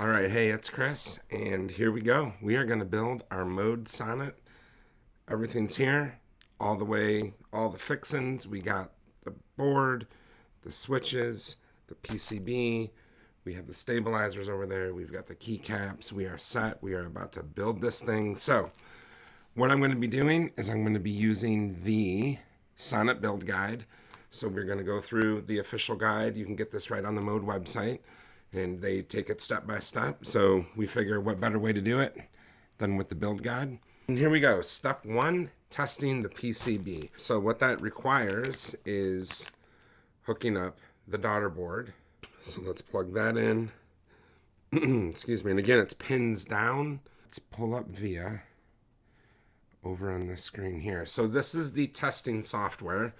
All right, hey, it's Chris, and here we go. We are going to build our Mode Sonnet. Everything's here, all the way, all the fixins. We got the board, the switches, the PCB. We have the stabilizers over there. We've got the keycaps. We are set. We are about to build this thing. So what I'm going to be doing is I'm going to be using the Sonnet build guide. So we're going to go through the official guide. You can get this right on the Mode website, and they take it step by step. So we figure what better way to do it than with the build guide. And here we go. Step 1, testing the PCB. So what that requires is hooking up the daughter board. So let's plug that in. Excuse me. And again, it's pins down. Let's pull up VIA over on this screen here. So this is the testing software.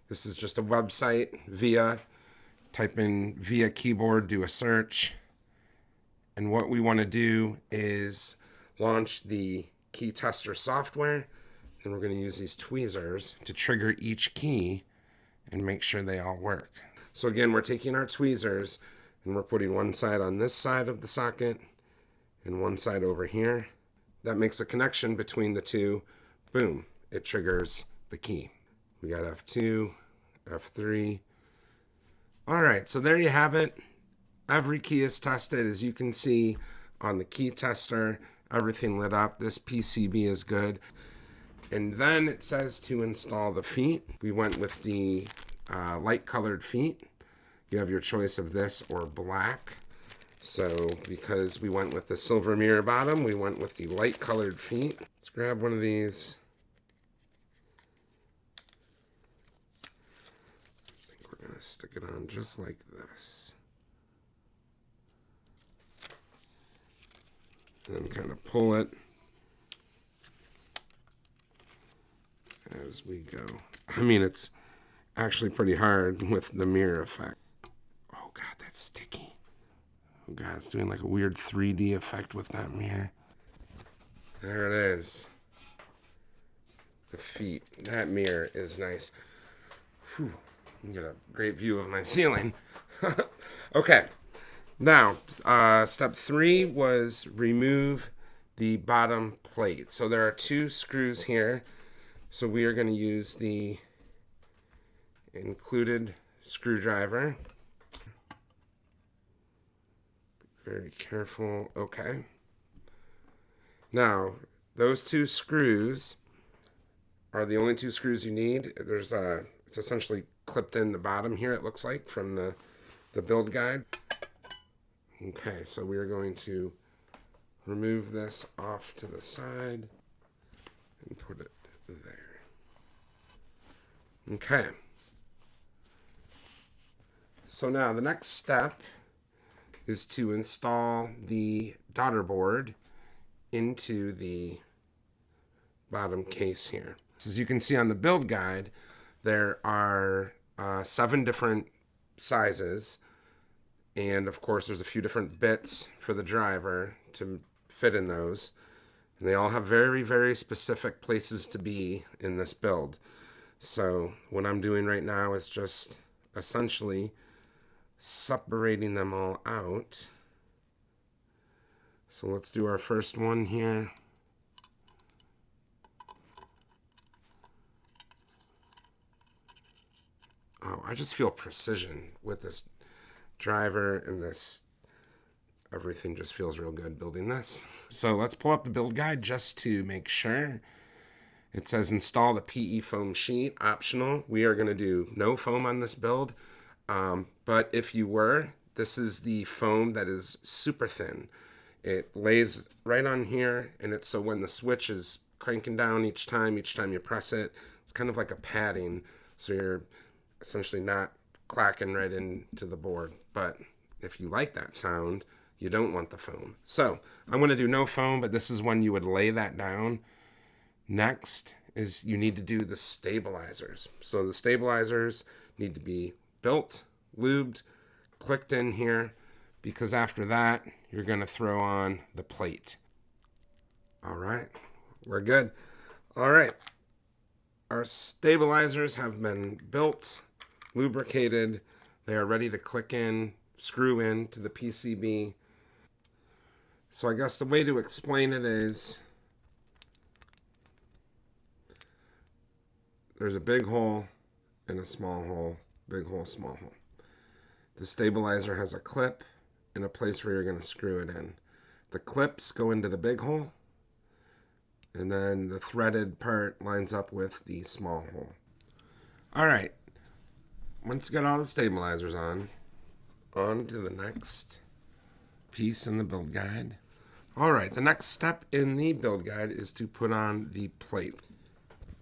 This is just a website, VIA. Type in VIA keyboard, do a search. And what we want to do is launch the key tester software. And we're going to use these tweezers to trigger each key and make sure they all work. So again, we're taking our tweezers and we're putting one side on this side of the socket and one side over here. That makes a connection between the two. Boom, it triggers the key. We got F2, F3. All right, so there you have it. Every key is tested. As you can see on the key tester, everything lit up. This PCB is good. And then it says to install the feet. We went with the light colored feet. You have your choice of this or black. So because we went with the silver mirror bottom, we went with the light colored feet. Let's grab one of these. I think we're gonna stick it on just like this. And kind of pull it as we go. I mean, it's actually pretty hard with the mirror effect. Oh God, that's sticky. Oh God, it's doing like a weird 3D effect with that mirror. There it is. The feet. That mirror is nice. Whew. You get a great view of my ceiling. Okay. Now, step 3 was remove the bottom plate. So there are 2 screws here. So we are going to use the included screwdriver. Very careful. Okay. Now, those 2 screws are the only 2 screws you need. There's it's essentially clipped in the bottom here, it looks like, from the build guide. Okay, so we are going to remove this off to the side and put it there. Okay. So now the next step is to install the daughter board into the bottom case here. As you can see on the build guide, there are 7 different sizes. And of course, there's a few different bits for the driver to fit in those. And they all have very, very specific places to be in this build. So what I'm doing right now is just essentially separating them all out. So let's do our first one here. Oh, I just feel precision with this driver and this. Everything just feels real good building this. So let's pull up the build guide just to make sure. It says install the PE foam sheet, optional. We are going to do no foam on this build. But if you were, this is the foam that is super thin. It lays right on here, and it's so when the switch is cranking down each time you press it, it's kind of like a padding, so you're essentially not clacking right into the board. But if you like that sound, you don't want the foam. So I'm going to do no foam, but this is when you would lay that down. Next is you need to do the stabilizers. So the stabilizers need to be built, lubed, clicked in here, because after that, you're going to throw on the plate. All right, we're good. All right, our stabilizers have been built, lubricated. They are ready to click in, screw in to the PCB. So I guess the way to explain it is there's a big hole and a small hole, big hole, small hole. The stabilizer has a clip and a place where you're going to screw it in. The clips go into the big hole, and then the threaded part lines up with the small hole. All right, once you got all the stabilizers on to the next piece in the build guide. All right, the next step in the build guide is to put on the plate.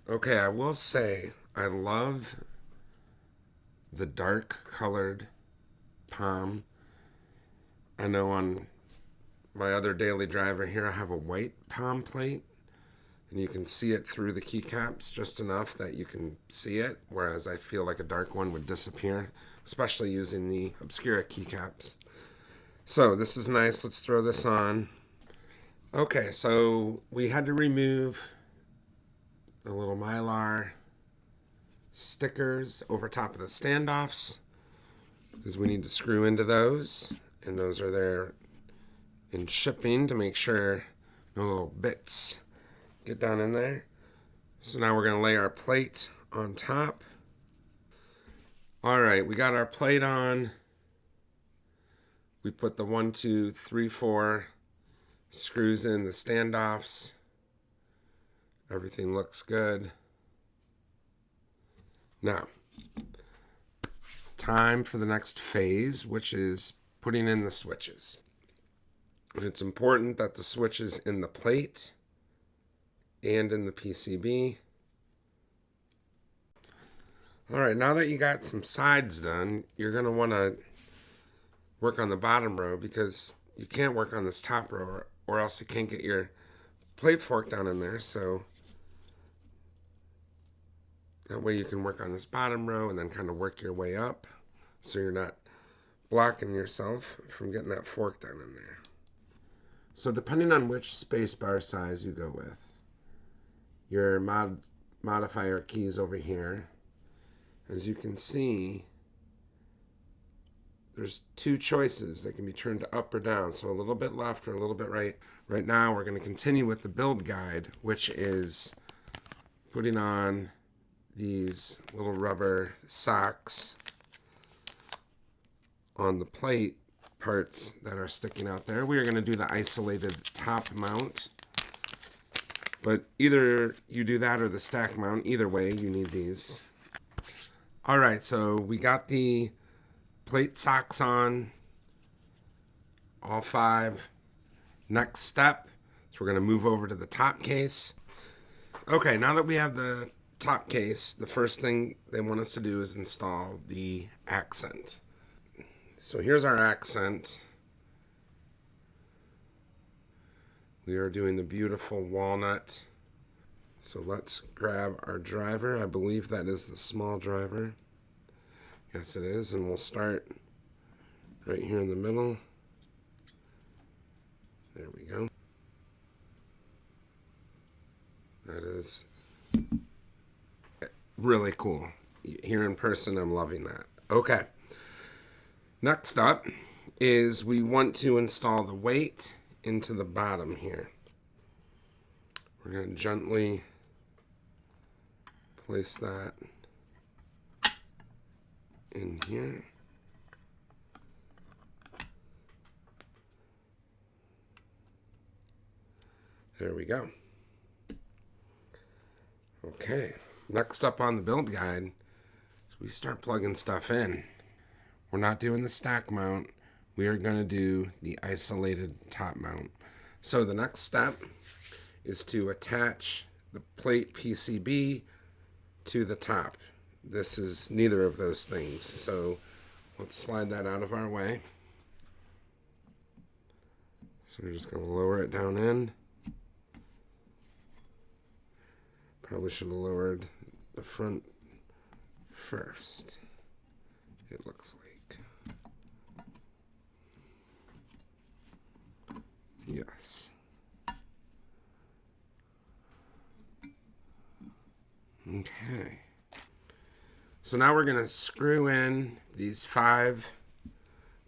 Okay, I will say I love the dark colored POM. I know on my other daily driver here I have a white POM plate, and you can see it through the keycaps just enough that you can see it, whereas I feel like a dark one would disappear, especially using the Obscura keycaps. So this is nice. Let's throw this on. Okay, so we had to remove the little Mylar stickers over top of the standoffs because we need to screw into those, and those are there in shipping to make sure no little bits get down in there. So now we're going to lay our plate on top. All right, we got our plate on. We put the 1, 2, 3, 4 screws in the standoffs. Everything looks good. Now, time for the next phase, which is putting in the switches. And it's important that the switch is in the plate and in the PCB. All right, now that you got some sides done, you're going to want to work on the bottom row because you can't work on this top row or else you can't get your plate fork down in there. So that way you can work on this bottom row and then kind of work your way up so you're not blocking yourself from getting that fork down in there. So depending on which spacebar size you go with, your modifier keys over here, as you can see, there's two choices that can be turned up or down, so a little bit left or a little bit right. Right now we're going to continue with the build guide, which is putting on these little rubber socks on the plate parts that are sticking out there. We are going to do the isolated top mount, but either you do that or the stack mount. Either way, you need these. All right, so we got the plate socks on, all 5. Next step, so we're going to move over to the top case. Okay, now that we have the top case, the first thing they want us to do is install the accent. So here's our accent. We are doing the beautiful walnut. So let's grab our driver. I believe that is the small driver. Yes, it is. And we'll start right here in the middle. There we go. That is really cool. Here in person, I'm loving that. Okay. Next up is we want to install the weight into the bottom here. We're going to gently place that in here. There we go. Okay, next up on the build guide is we start plugging stuff in. We're not doing the stack mount. We are going to do the isolated top mount. So the next step is to attach the plate PCB to the top. This is neither of those things. So let's slide that out of our way. So we're just going to lower it down in. Probably should have lowered the front first, it looks like. Yes. Okay. So now we're going to screw in these 5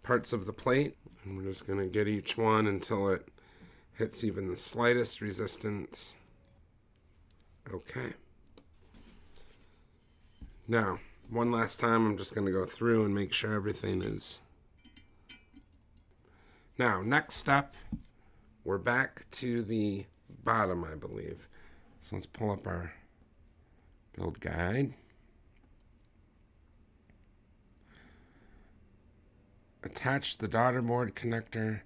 parts of the plate, and we're just going to get each one until it hits even the slightest resistance. Okay. Now, one last time, I'm just going to go through and make sure everything is... Now, next step, we're back to the bottom, I believe. So let's pull up our build guide. Attach the daughterboard connector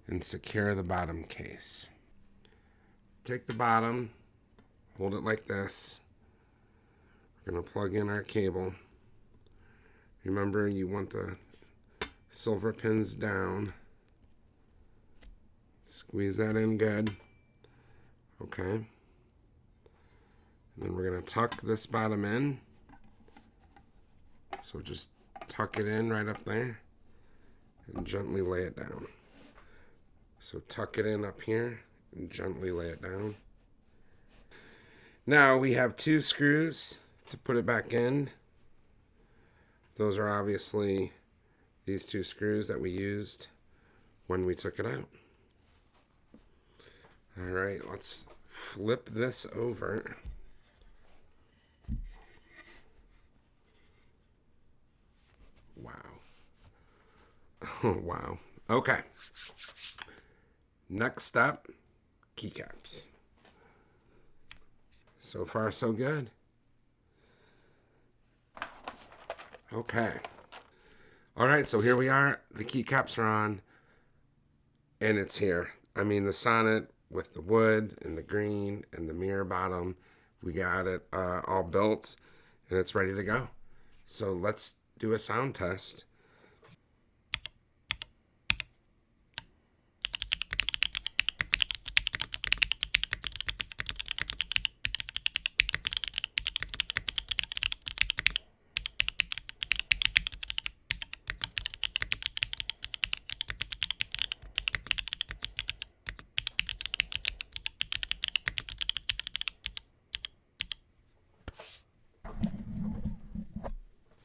and secure the bottom case. Take the bottom, hold it like this. We're going to plug in our cable. Remember, you want the silver pins down. Squeeze that in good. Okay. And then we're going to tuck this bottom in. So just tuck it in right up there and gently lay it down. So tuck it in up here and gently lay it down. Now we have 2 screws to put it back in. Those are obviously these 2 screws that we used when we took it out. All right, let's flip this over. Wow. Oh, wow. Okay. Next step, keycaps. So far, so good. Okay. All right, so here we are. The keycaps are on, and it's here. I mean, the Sonnet with the wood and the green and the mirror bottom, we got it all built, and it's ready to go. So let's do a sound test.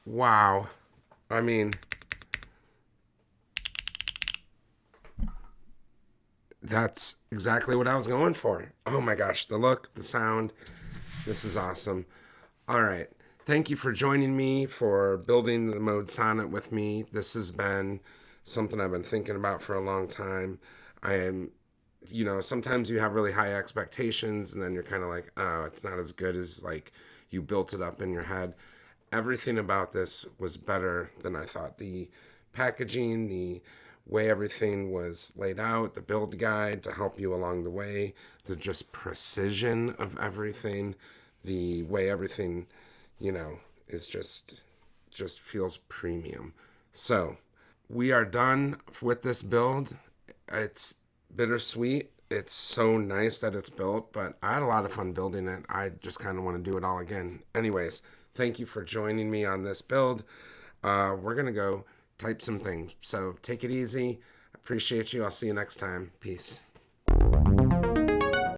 Wow. I mean, that's exactly what I was going for. Oh my gosh, the look, the sound. This is awesome. All right. Thank you for joining me for building the Mode Sonnet with me. This has been something I've been thinking about for a long time. I am, sometimes you have really high expectations and then you're kind of like, oh, it's not as good as like you built it up in your head. Everything about this was better than I thought. The packaging, the way everything was laid out, the build guide to help you along the way, the just precision of everything, the way everything, is just feels premium. So we are done with this build. It's bittersweet. It's so nice that it's built, but I had a lot of fun building it. I just kind of want to do it all again. Anyways, thank you for joining me on this build. We're going to go type some things. So take it easy. Appreciate you. I'll see you next time. Peace.